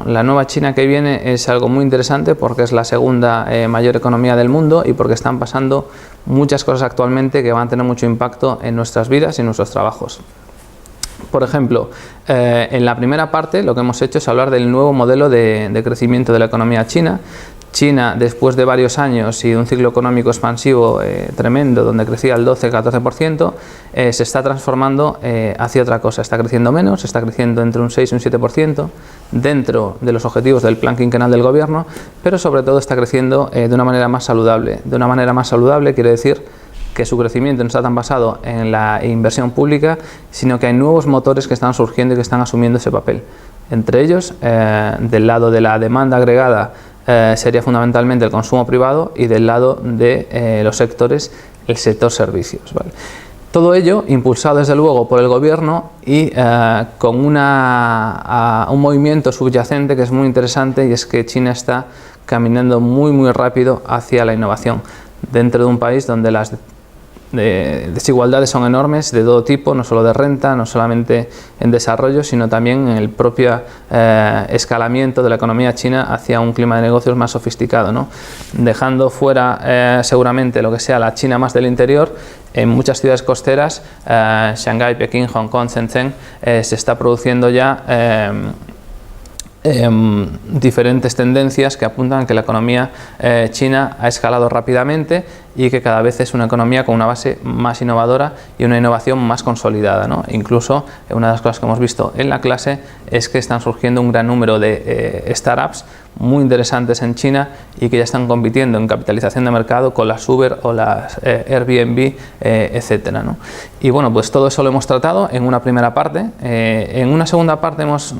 La nueva China que viene es algo muy interesante porque es la segunda mayor economía del mundo y porque están pasando muchas cosas actualmente que van a tener mucho impacto en nuestras vidas y en nuestros trabajos. Por ejemplo, en la primera parte lo que hemos hecho es hablar del nuevo modelo de crecimiento de la economía china. China, después de varios años y de un ciclo económico expansivo tremendo, donde crecía el 12-14%, se está transformando hacia otra cosa. Está creciendo menos, está creciendo entre un 6 y un 7%, dentro de los objetivos del plan quinquenal del gobierno, pero sobre todo está creciendo de una manera más saludable. De una manera más saludable quiere decir que su crecimiento no está tan basado en la inversión pública, sino que hay nuevos motores que están surgiendo y que están asumiendo ese papel. Entre ellos, del lado de la demanda agregada, sería fundamentalmente el consumo privado, y del lado de los sectores, el sector servicios, ¿vale? Todo ello impulsado desde luego por el gobierno y con un movimiento subyacente que es muy interesante, y es que China está caminando muy rápido hacia la innovación dentro de un país donde las desigualdades son enormes de todo tipo, no solo de renta, no solamente en desarrollo, sino también en el propio escalamiento de la economía china hacia un clima de negocios más sofisticado, ¿no? Dejando fuera seguramente lo que sea la China más del interior. En muchas ciudades costeras, Shanghái, Pekín, Hong Kong, Shenzhen, se está produciendo ya diferentes tendencias que apuntan a que la economía china ha escalado rápidamente y que cada vez es una economía con una base más innovadora y una innovación más consolidada, ¿no? Incluso una de las cosas que hemos visto en la clase es que están surgiendo un gran número de startups muy interesantes en China y que ya están compitiendo en capitalización de mercado con las Uber o las Airbnb, etcétera, ¿no? Y bueno, pues todo eso lo hemos tratado en una primera parte. En una segunda parte hemos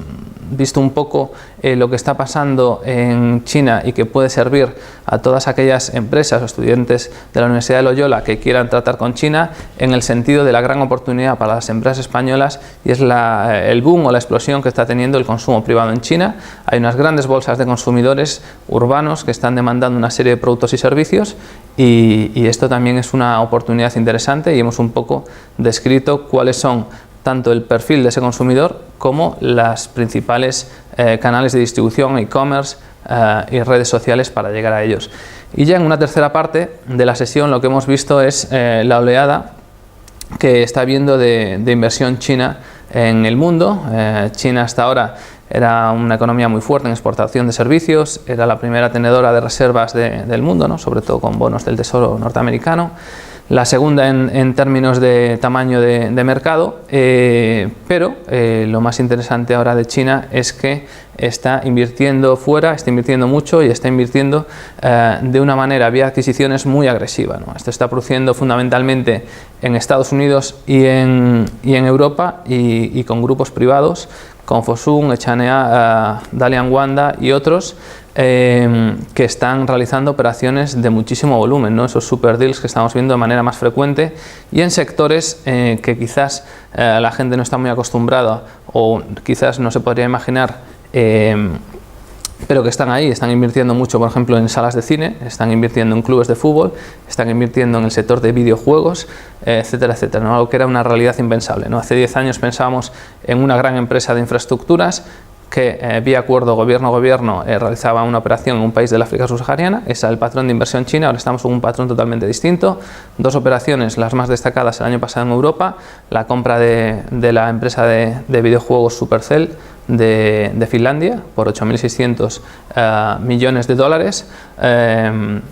visto un poco lo que está pasando en China y que puede servir a todas aquellas empresas o estudiantes de la Universidad de Loyola que quieran tratar con China, en el sentido de la gran oportunidad para las empresas españolas, y es el boom o la explosión que está teniendo el consumo privado en China. Hay unas grandes bolsas de consumidores urbanos que están demandando una serie de productos y servicios, y esto también es una oportunidad interesante, y hemos un poco descrito cuáles son tanto el perfil de ese consumidor como las principales canales de distribución, e-commerce y redes sociales para llegar a ellos. Y ya en una tercera parte de la sesión lo que hemos visto es la oleada que está habiendo de inversión china en el mundo. China hasta ahora era una economía muy fuerte en exportación de servicios, era la primera tenedora de reservas del mundo, ¿no? Sobre todo con bonos del Tesoro norteamericano. La segunda en términos de tamaño de mercado, pero lo más interesante ahora de China es que está invirtiendo fuera, está invirtiendo mucho y está invirtiendo de una manera vía adquisiciones muy agresiva, ¿no? Esto está produciendo fundamentalmente en Estados Unidos y en Europa, y con grupos privados, con Fosun, Echanea, Dalian Wanda y otros, que están realizando operaciones de muchísimo volumen, ¿no? Esos super deals que estamos viendo de manera más frecuente, y en sectores que quizás la gente no está muy acostumbrada o quizás no se podría imaginar, pero que están ahí. Están invirtiendo mucho, por ejemplo, en salas de cine, están invirtiendo en clubes de fútbol, están invirtiendo en el sector de videojuegos, etcétera, etcétera, ¿no? Algo que era una realidad impensable, ¿no? Hace 10 años pensábamos en una gran empresa de infraestructuras que vía acuerdo gobierno-gobierno realizaba una operación en un país del África subsahariana. Ese es el patrón de inversión china. Ahora estamos en un patrón totalmente distinto. Dos operaciones, las más destacadas el año pasado en Europa: la compra de la empresa de videojuegos Supercell de Finlandia por 8.600 millones de dólares.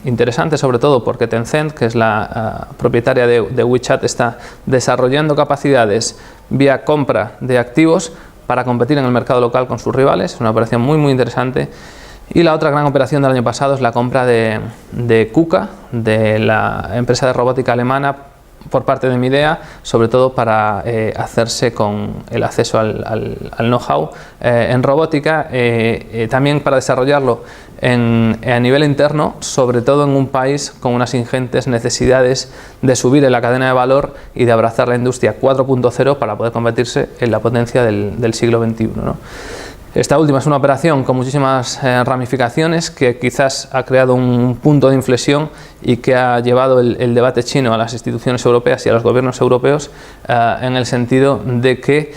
Interesante sobre todo porque Tencent, que es la propietaria de WeChat, está desarrollando capacidades vía compra de activos para competir en el mercado local con sus rivales. Es una operación muy interesante. Y la otra gran operación del año pasado es la compra de KUKA, de la empresa de robótica alemana, por parte de Midea, sobre todo para hacerse con el acceso al know-how en robótica, también para desarrollarlo a nivel interno, sobre todo en un país con unas ingentes necesidades de subir en la cadena de valor y de abrazar la industria 4.0 para poder convertirse en la potencia del siglo XXI, ¿no? Esta última es una operación con muchísimas ramificaciones que quizás ha creado un punto de inflexión y que ha llevado el debate chino a las instituciones europeas y a los gobiernos europeos en el sentido de que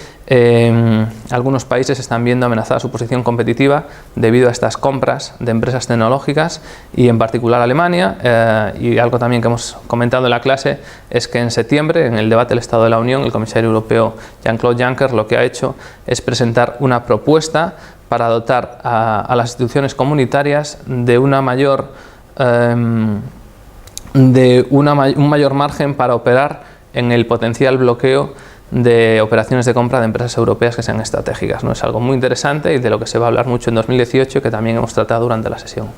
algunos países están viendo amenazada su posición competitiva debido a estas compras de empresas tecnológicas y en particular Alemania, y algo también que hemos comentado en la clase es que en septiembre, en el debate del Estado de la Unión, el comisario europeo Jean-Claude Juncker lo que ha hecho es presentar una propuesta para dotar a las instituciones comunitarias de un mayor margen para operar en el potencial bloqueo de operaciones de compra de empresas europeas que sean estratégicas, ¿no? Es algo muy interesante y de lo que se va a hablar mucho en 2018 y que también hemos tratado durante la sesión.